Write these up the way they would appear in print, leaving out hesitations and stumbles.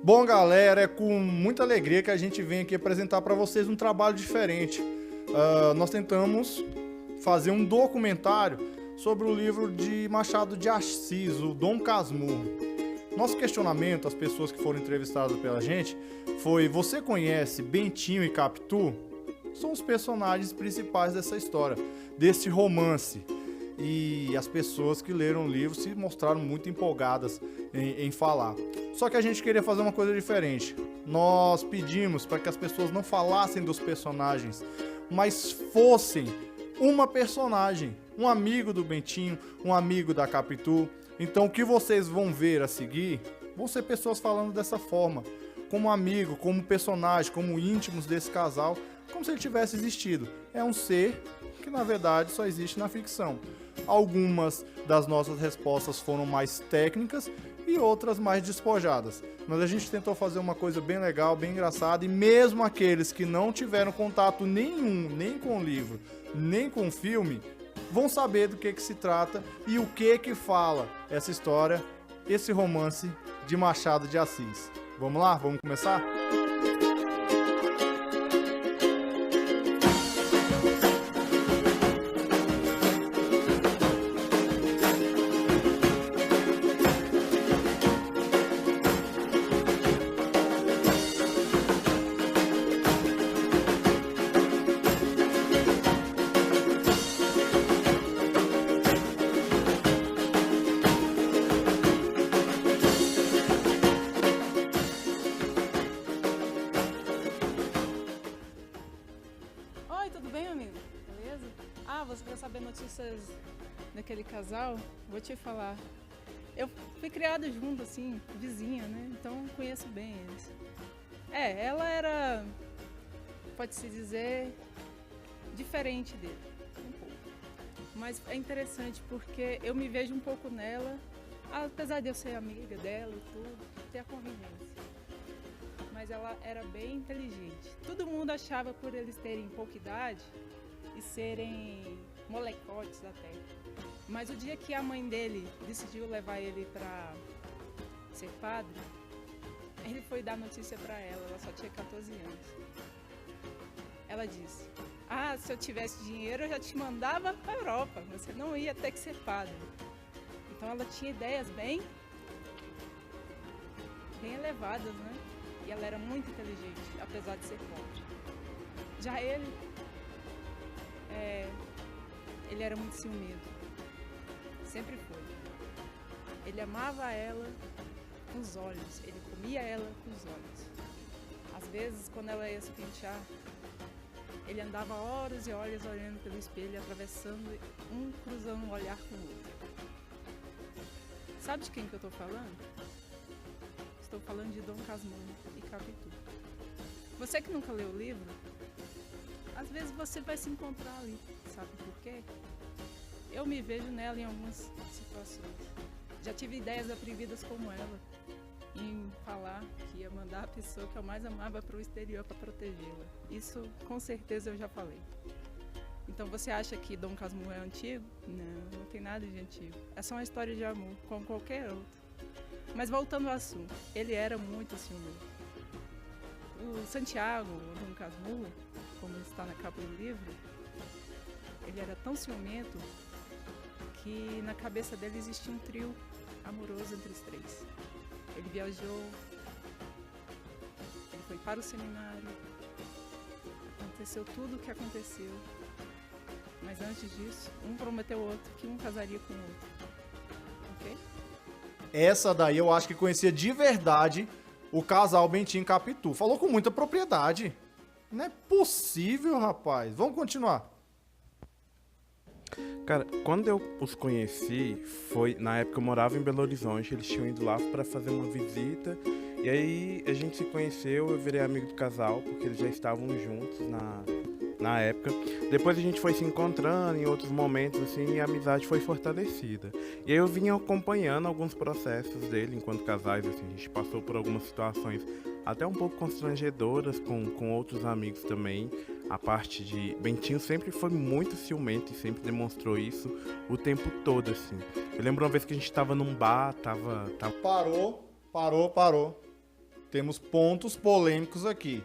Bom, galera, é com muita alegria que a gente vem aqui apresentar para vocês um trabalho diferente. Nós tentamos fazer um documentário sobre o livro de Machado de Assis, o Dom Casmurro. Nosso questionamento às pessoas que foram entrevistadas pela gente foi: você conhece Bentinho e Capitu? São os personagens principais dessa história, desse romance. E as pessoas que leram o livro se mostraram muito empolgadas em falar. Só que a gente queria fazer uma coisa diferente. Nós pedimos para que as pessoas não falassem dos personagens, mas fossem uma personagem, um amigo do Bentinho, um amigo da Capitu. Então o que vocês vão ver a seguir vão ser pessoas falando dessa forma, como amigo, como personagem, como íntimos desse casal, como se ele tivesse existido. É um ser que na verdade só existe na ficção. Algumas das nossas respostas foram mais técnicas e outras mais despojadas. Mas a gente tentou fazer uma coisa bem legal, bem engraçada, e mesmo aqueles que não tiveram contato nenhum, nem com o livro, nem com o filme, vão saber do que se trata e o que fala essa história, esse romance de Machado de Assis. Vamos lá? Vamos começar? Oi, tudo bem, amigo? Beleza? Você quer saber notícias daquele casal? Vou te falar. Eu fui criada junto, assim, vizinha, né? Então conheço bem eles. Ela era, pode-se dizer, diferente dele, um pouco. Mas é interessante porque eu me vejo um pouco nela, apesar de eu ser amiga dela e tudo, ter a convivência. Mas ela era bem inteligente. Todo mundo achava, por eles terem pouca idade e serem molecotes até. Mas o dia que a mãe dele decidiu levar ele para ser padre, ele foi dar notícia para ela só tinha 14 anos. Ela disse: se eu tivesse dinheiro eu já te mandava para a Europa, você não ia ter que ser padre. Então ela tinha ideias bem elevadas, né? E ela era muito inteligente, apesar de ser pobre. Já ele era muito ciumento. Sempre foi. Ele amava ela com os olhos, ele comia ela com os olhos. Às vezes, quando ela ia se pentear, ele andava horas e horas olhando pelo espelho, atravessando um, cruzando um olhar com o outro. Sabe de quem que eu tô falando? Estou falando de Dom Casmurro e Capitu. Você que nunca leu o livro, às vezes você vai se encontrar ali. Sabe por quê? Eu me vejo nela em algumas situações. Já tive ideias atrevidas como ela, em falar que ia mandar a pessoa que eu mais amava para o exterior para protegê-la. Isso com certeza eu já falei. Então você acha que Dom Casmurro é antigo? Não tem nada de antigo. É só uma história de amor, como qualquer outra. Mas voltando ao assunto, ele era muito ciumento. O Santiago, o Dom Casmurro, como está na capa do livro, ele era tão ciumento que na cabeça dele existia um trio amoroso entre os três. Ele viajou, ele foi para o seminário, aconteceu tudo o que aconteceu. Mas antes disso, um prometeu ao outro que um casaria com o outro. Ok? Essa daí eu acho que conhecia de verdade o casal Bentinho e Capitu. Falou com muita propriedade. Não é possível, rapaz. Vamos continuar. Cara, quando eu os conheci, foi na época eu morava em Belo Horizonte, eles tinham ido lá para fazer uma visita, e aí a gente se conheceu, eu virei amigo do casal, porque eles já estavam juntos na época. Depois a gente foi se encontrando em outros momentos, assim, e a amizade foi fortalecida. E aí eu vinha acompanhando alguns processos dele enquanto casais, assim, a gente passou por algumas situações até um pouco constrangedoras com outros amigos também. A parte de Bentinho sempre foi muito ciumento e sempre demonstrou isso o tempo todo, assim. Eu lembro uma vez que a gente tava num bar, tava... Parou. temos pontos polêmicos aqui.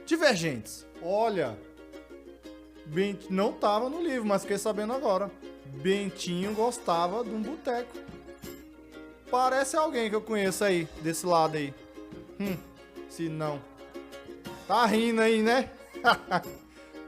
Divergentes. Olha, não tava no livro, mas fiquei sabendo agora. Bentinho gostava de um boteco. Parece alguém que eu conheço aí, desse lado aí. Se não. Tá rindo aí, né?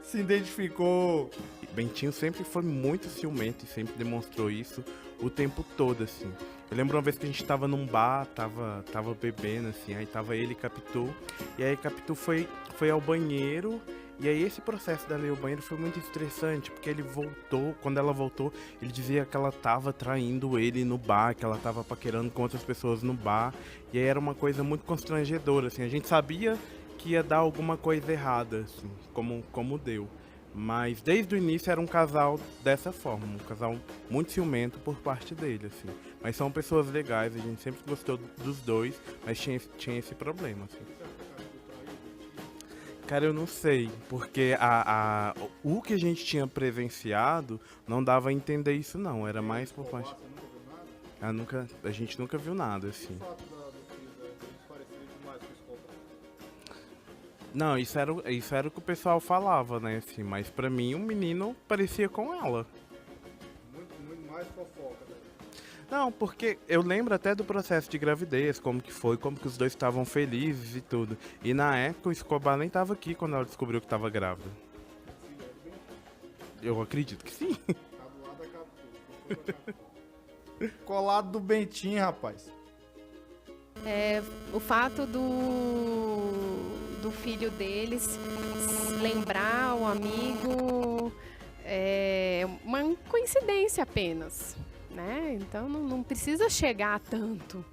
Se identificou. Bentinho sempre foi muito ciumento e sempre demonstrou isso o tempo todo, assim. Eu lembro uma vez que a gente tava num bar, tava bebendo, assim, aí tava ele e Capitu. E aí Capitu foi ao banheiro. E aí esse processo dela ir ao banheiro foi muito estressante, porque ele voltou, quando ela voltou, ele dizia que ela tava traindo ele no bar, que ela tava paquerando com outras pessoas no bar. E aí era uma coisa muito constrangedora, assim, a gente sabia que ia dar alguma coisa errada, assim, como deu. Mas desde o início era um casal dessa forma, um casal muito ciumento por parte dele, assim. Mas são pessoas legais, a gente sempre gostou dos dois, mas tinha esse problema, assim. Cara, eu não sei, porque o que a gente tinha presenciado não dava a entender isso não, era mais por parte... A gente nunca viu nada, assim. Não, isso era o que o pessoal falava, né, assim, mas pra mim o menino parecia com ela. Muito mais fofoca, né? Não, porque eu lembro até do processo de gravidez, como que os dois estavam felizes e tudo. E na época o Escobar nem tava aqui quando ela descobriu que tava grávida. Eu acredito que sim. Colado do Bentinho, rapaz. O fato do filho deles lembrar o amigo é uma coincidência apenas, né? Então não precisa chegar a tanto,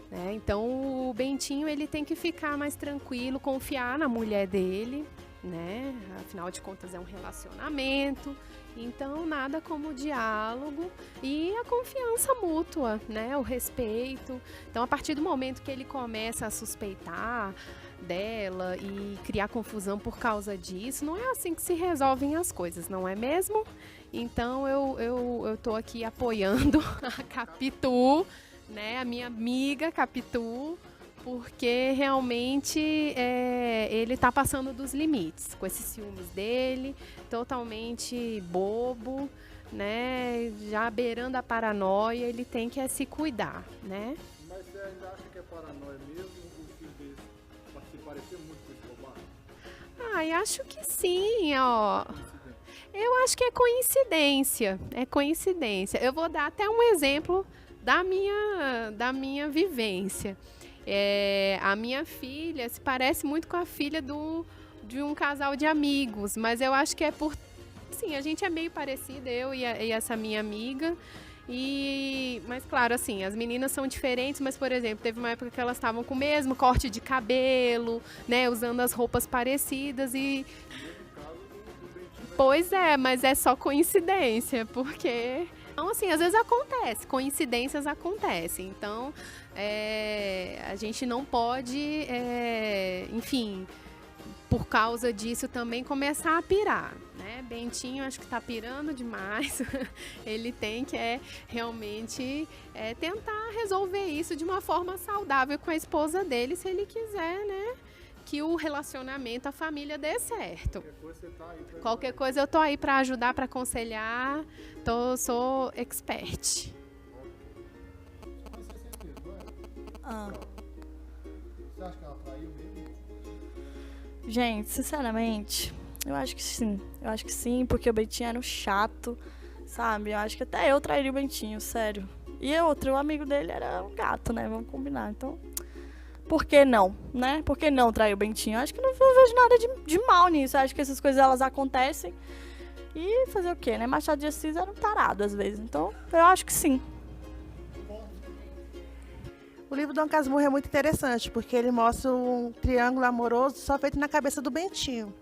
né? Então o Bentinho ele tem que ficar mais tranquilo, confiar na mulher dele, né? Afinal de contas é um relacionamento. Então, nada como o diálogo e a confiança mútua, né? O respeito. Então, a partir do momento que ele começa a suspeitar dela e criar confusão por causa disso, não é assim que se resolvem as coisas, não é mesmo? Então, eu tô aqui apoiando a Capitu, né? A minha amiga Capitu, porque realmente ele tá passando dos limites com esses ciúmes dele, totalmente bobo, né? Já beirando a paranoia, ele tem que se cuidar, né? Mas você ainda acha que é paranoia mesmo o filho desse se parecer muito com o Escobar? Eu acho que sim, ó. Eu acho que é coincidência, Eu vou dar até um exemplo da minha vivência. A minha filha se parece muito com a filha de um casal de amigos, mas eu acho que é por... Sim, a gente é meio parecida, eu e essa minha amiga. Mas claro, assim, as meninas são diferentes, mas, por exemplo, teve uma época que elas estavam com o mesmo corte de cabelo, né, usando as roupas parecidas e... Pois é, mas é só coincidência, porque... Então, assim, às vezes acontece, coincidências acontecem. Então, a gente não pode, enfim, por causa disso também começar a pirar, né? Bentinho acho que tá pirando demais. Ele tem que realmente tentar resolver isso de uma forma saudável com a esposa dele, se ele quiser, né? Que o relacionamento, a família dê certo. Qualquer coisa eu tô aí para ajudar, para aconselhar. Sou expert. Você acha que ela traiu mesmo? Gente, sinceramente, eu acho que sim. Eu acho que sim, porque o Bentinho era um chato, sabe? Eu acho que até eu trairia o Bentinho, sério. E o amigo dele era um gato, né? Vamos combinar. Então, por que não, né? Por que não trair o Bentinho? Eu acho que não vejo nada de mal nisso. Eu acho que essas coisas, elas acontecem. E fazer o quê, né? Machado de Assis era um tarado, às vezes. Então, eu acho que sim. O livro Dom Casmurro é muito interessante, porque ele mostra um triângulo amoroso só feito na cabeça do Bentinho.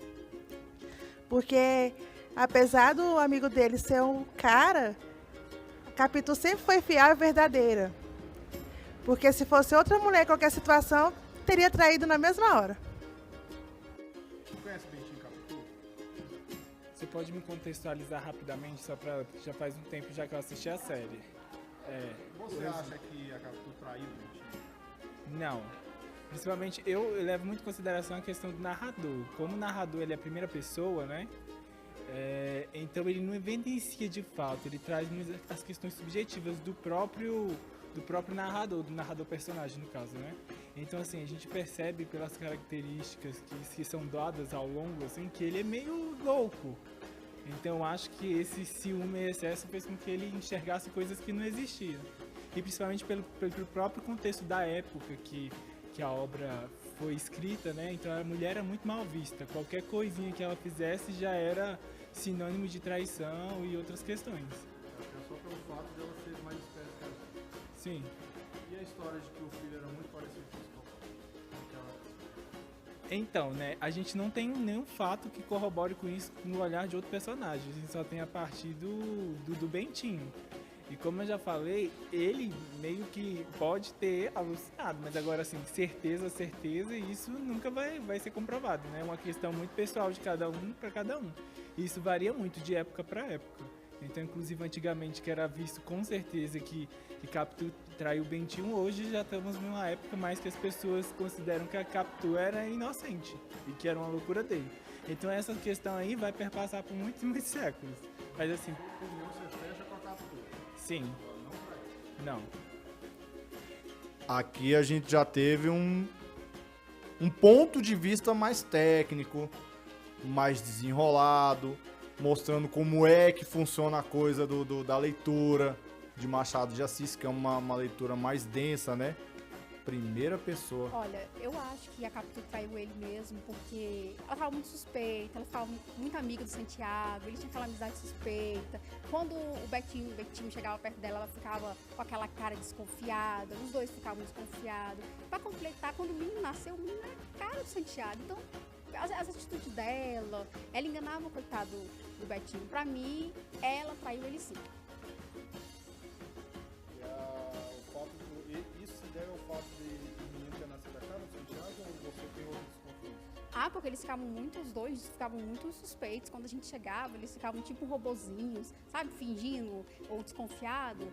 Porque, apesar do amigo dele ser um cara, a Capitu sempre foi fiel e verdadeira. Porque se fosse outra mulher em qualquer situação, teria traído na mesma hora. Você conhece o Bentinho e Capitu? Você pode me contextualizar rapidamente, já faz um tempo já que eu assisti a série. Você acha que a Capitu traiu o Bentinho? Não. Principalmente, eu levo muito em consideração a questão do narrador. Como o narrador ele é a primeira pessoa, né? Então ele não evidencia de fato, ele traz as questões subjetivas do próprio narrador, do narrador personagem no caso, né? Então assim, a gente percebe pelas características que são dadas ao longo, assim, que ele é meio louco. Então eu acho que esse ciúme e excesso fez com que ele enxergasse coisas que não existiam. E principalmente pelo próprio contexto da época que a obra foi escrita, né? Então a mulher era muito mal vista. Qualquer coisinha que ela fizesse já era sinônimo de traição e outras questões. Só pelo fato dela ser mais esperta que ela. Sim. E a história de que o filho era muito parecido com o Então, né, a gente não tem nenhum fato que corrobore com isso no olhar de outro personagem. A gente só tem a partir do Bentinho. E como eu já falei, ele meio que pode ter alucinado, mas agora assim, certeza, isso nunca vai ser comprovado, né? É uma questão muito pessoal de cada um para cada um. E isso varia muito de época para época. Então, inclusive, antigamente, que era visto com certeza que Capitu traiu o Bentinho, hoje já estamos numa época mais que as pessoas consideram que a Capitu era inocente e que era uma loucura dele. Então, essa questão aí vai perpassar por muitos e muitos séculos. Mas assim... Você fecha com a Capitu. Sim. Não. Aqui a gente já teve um ponto de vista mais técnico, mais desenrolado, mostrando como é que funciona a coisa da leitura de Machado de Assis, que é uma leitura mais densa, né? Primeira pessoa. Olha, eu acho que a Capitu traiu ele mesmo, porque ela estava muito suspeita, ela ficava muito amiga do Santiago, ele tinha aquela amizade suspeita. Quando o Betinho chegava perto dela, ela ficava com aquela cara desconfiada, os dois ficavam desconfiados. Para completar, quando o menino nasceu, o menino era a cara do Santiago. Então, as atitudes dela, ela enganava o coitado do Betinho. Pra mim, ela traiu ele sim. Isso se deve ao fato de o menino ter nascido da cara do Santiago ou você tem outros conflitos? Ah, porque eles ficavam muito, os dois ficavam muito suspeitos. Quando a gente chegava, eles ficavam tipo robozinhos, sabe? Fingindo ou desconfiado.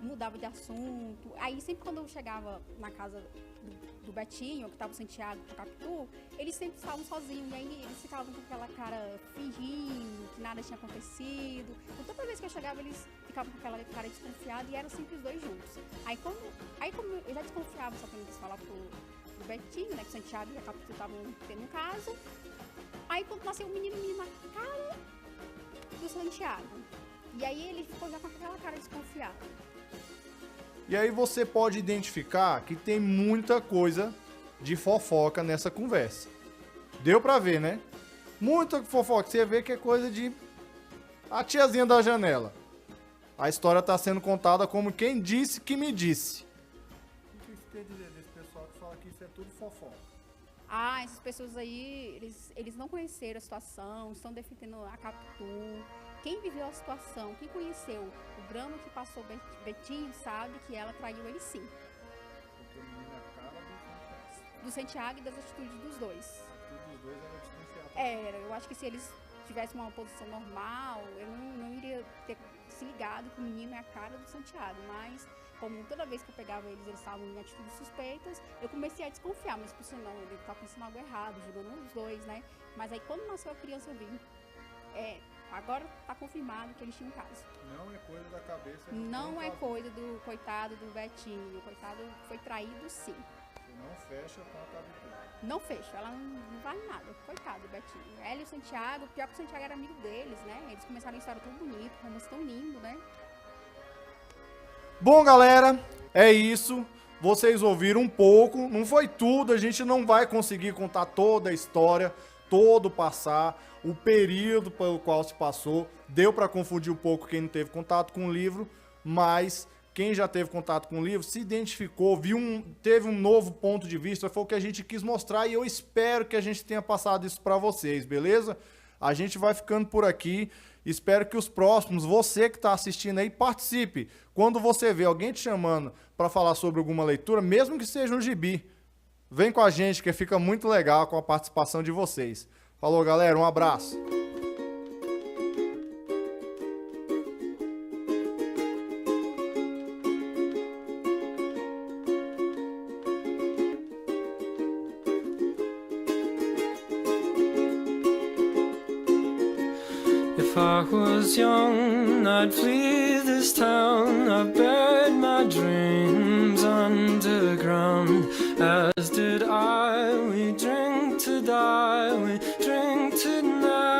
Mudava de assunto. Aí sempre quando eu chegava na casa do Betinho, que tava o Santiago com o Capitu, eles sempre estavam sozinhos. E aí eles ficavam com aquela cara fingindo que nada tinha acontecido. Então toda vez que eu chegava, eles ficavam com aquela cara desconfiada e eram sempre os dois juntos. Aí como eu já desconfiava, só que eles falavam pro Betinho, né, que o Santiago e a Capitu estavam tendo um caso. Aí quando nasceu o menino na cara do Santiago. E aí ele ficou já com aquela cara desconfiada. E aí você pode identificar que tem muita coisa de fofoca nessa conversa. Deu pra ver, né? Muita fofoca. Você vê que é coisa de a tiazinha da janela. A história tá sendo contada como quem disse que me disse. O que você quer dizer desse pessoal que fala que isso é tudo fofoca? Ah, essas pessoas aí, eles não conheceram a situação, estão defendendo a Capitu. Quem viveu a situação, quem conheceu o drama que passou Betinho, sabe que ela traiu ele sim. Porque o menino é a cara do Santiago e das atitudes dos dois. Dos dois era desconfiado. Era, eu acho que se eles tivessem uma posição normal, eu não iria ter se ligado que o menino é a cara do Santiago, mas como toda vez que eu pegava eles estavam em atitudes suspeitas, eu comecei a desconfiar, mas por sinal ele estava pensando algo errado, julgando os dois, né? Mas aí quando nasceu a criança eu vi, agora está confirmado que eles tinham um caso. Não é coisa da cabeça. Não é coisa do coitado do Betinho, o coitado foi traído sim. Você não fecha com a Capitu. Não fecha, ela não vale nada, coitado do Betinho. Ela e o Santiago, pior que o Santiago era amigo deles, né? Eles começaram a história tão bonita, um romance tão lindo, né? Bom, galera, é isso. Vocês ouviram um pouco, não foi tudo, a gente não vai conseguir contar toda a história, todo o passar, o período pelo qual se passou. Deu para confundir um pouco quem não teve contato com o livro, mas quem já teve contato com o livro se identificou, teve um novo ponto de vista, foi o que a gente quis mostrar e eu espero que a gente tenha passado isso para vocês, beleza? A gente vai ficando por aqui. Espero que os próximos, você que está assistindo aí, participe. Quando você vê alguém te chamando para falar sobre alguma leitura, mesmo que seja um gibi, vem com a gente que fica muito legal com a participação de vocês. Falou, galera, um abraço. If I was young, I'd flee this town. I've buried my dreams underground, as did I. We drink to die, we drink tonight.